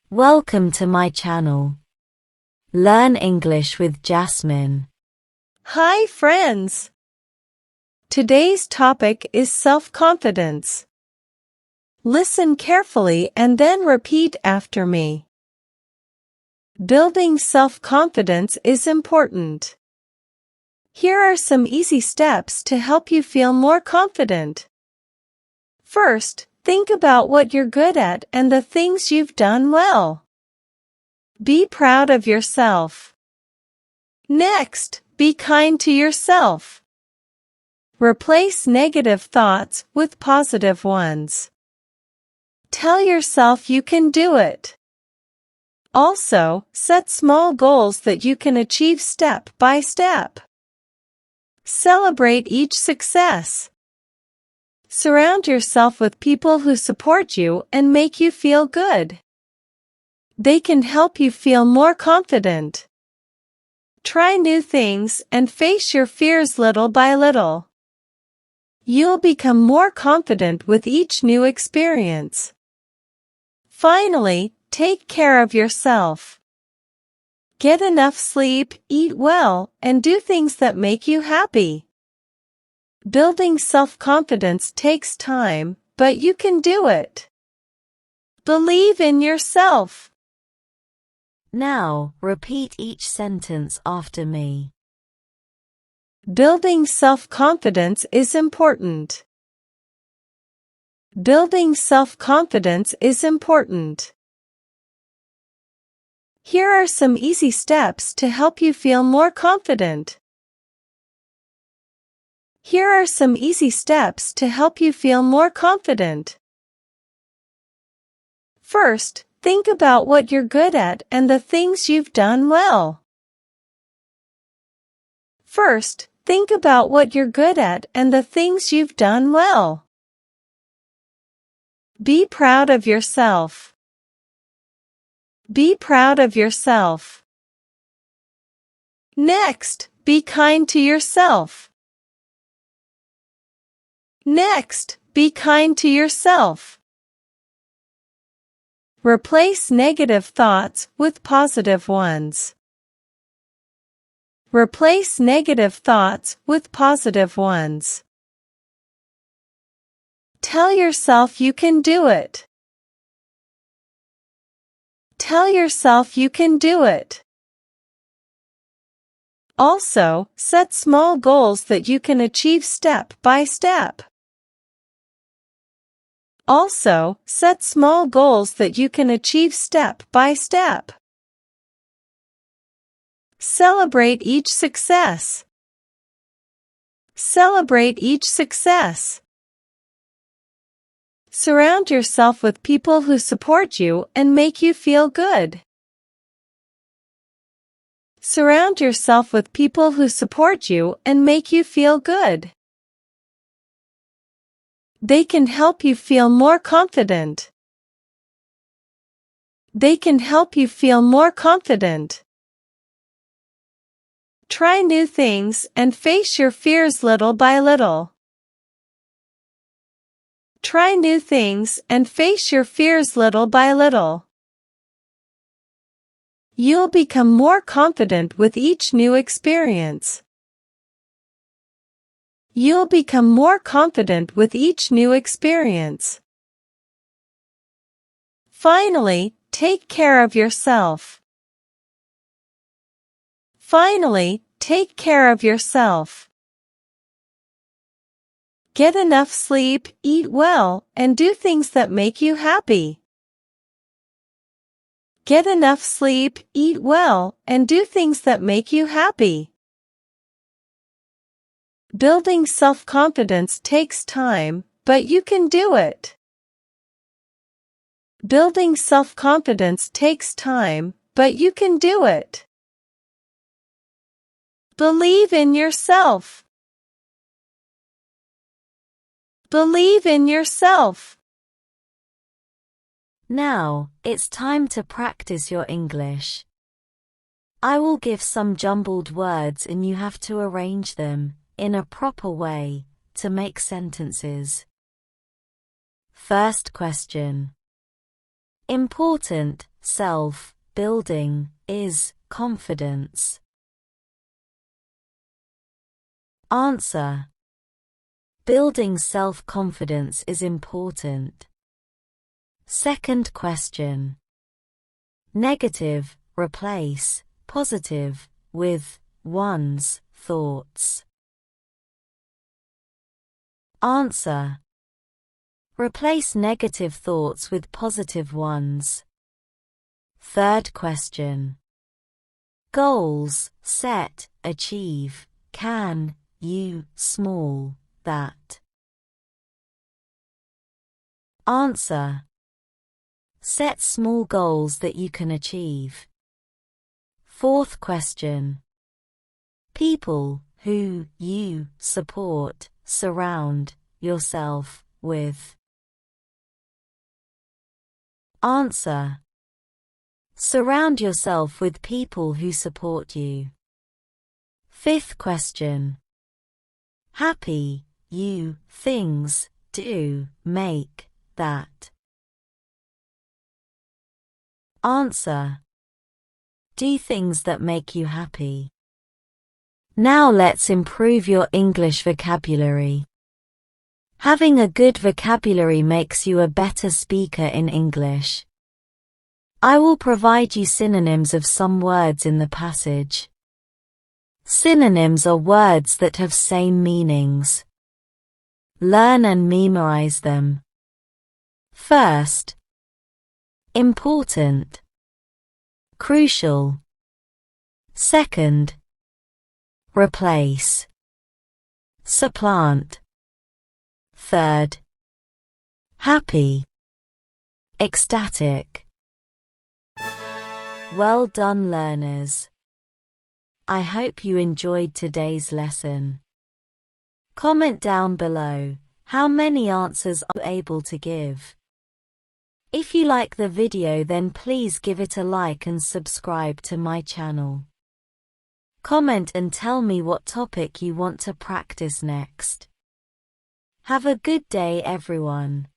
Welcome to my channel. Learn English with Jasmine. Hi friends! Today's topic is self-confidence. Listen carefully and then repeat after me. Building self-confidence is important. Here are some easy steps to help you feel more confident. First, think about what you're good at and the things you've done well. Be proud of yourself. Next, be kind to yourself. Replace negative thoughts with positive ones. Tell yourself you can do it. Also, set small goals that you can achieve step by step. Celebrate each success. Surround yourself with people who support you and make you feel good. They can help you feel more confident. Try new things and face your fears little by little. You'll become more confident with each new experience. Finally, take care of yourself. Get enough sleep, eat well, and do things that make you happy. Building self-confidence takes time, but you can do it. Believe in yourself. Now, repeat each sentence after me. Building self-confidence is important. Building self-confidence is important. Here are some easy steps to help you feel more confident. Here are some easy steps to help you feel more confident. First, think about what you're good at and the things you've done well. First, think about what you're good at and the things you've done well. Be proud of yourself. Be proud of yourself. Next, be kind to yourself. Next, be kind to yourself. Replace negative thoughts with positive ones. Replace negative thoughts with positive ones. Tell yourself you can do it. Tell yourself you can do it. Also, set small goals that you can achieve step by step. Also, set small goals that you can achieve step by step. Celebrate each success. Celebrate each success. Surround yourself with people who support you and make you feel good. Surround yourself with people who support you and make you feel good. They can help you feel more confident. They can help you feel more confident. Try new things and face your fears little by little. Try new things and face your fears little by little. You'll become more confident with each new experience. You'll become more confident with each new experience. Finally, take care of yourself. Finally, take care of yourself. Get enough sleep, eat well, and do things that make you happy. Get enough sleep, eat well, and do things that make you happy. Building self-confidence takes time, but you can do it. Building self-confidence takes time, but you can do it. Believe in yourself. Believe in yourself. Now, it's time to practice your English. I will give some jumbled words and you have to arrange them in a proper way to make sentences. First question. Important, self, building, is, confidence. Answer. Building self-confidence is important. Second question. Negative, replace, positive, with, one's, thoughts. Answer. Replace negative thoughts with positive ones. Third question. Goals, set, achieve, can, you, small, that. Answer. Set small goals that you can achieve. Fourth question. People, who, you, support, surround, yourself, with. Answer. Surround yourself with people who support you. Fifth question. Happy, you, things, do, make, that. Answer. Do things that make you happy. Now let's improve your English vocabulary. Having a good vocabulary makes you a better speaker in English. I will provide you synonyms of some words in the passage. Synonyms are words that have same meanings. Learn and memorize them. First. Important. Crucial. Second. Replace. Supplant. Third. Happy. Ecstatic. Well done, learners. I hope you enjoyed today's lesson. Comment down below how many answers are you able to give. If you like the video, then please give it a like and subscribe to my channel. Comment and tell me what topic you want to practice next. Have a good day, everyone.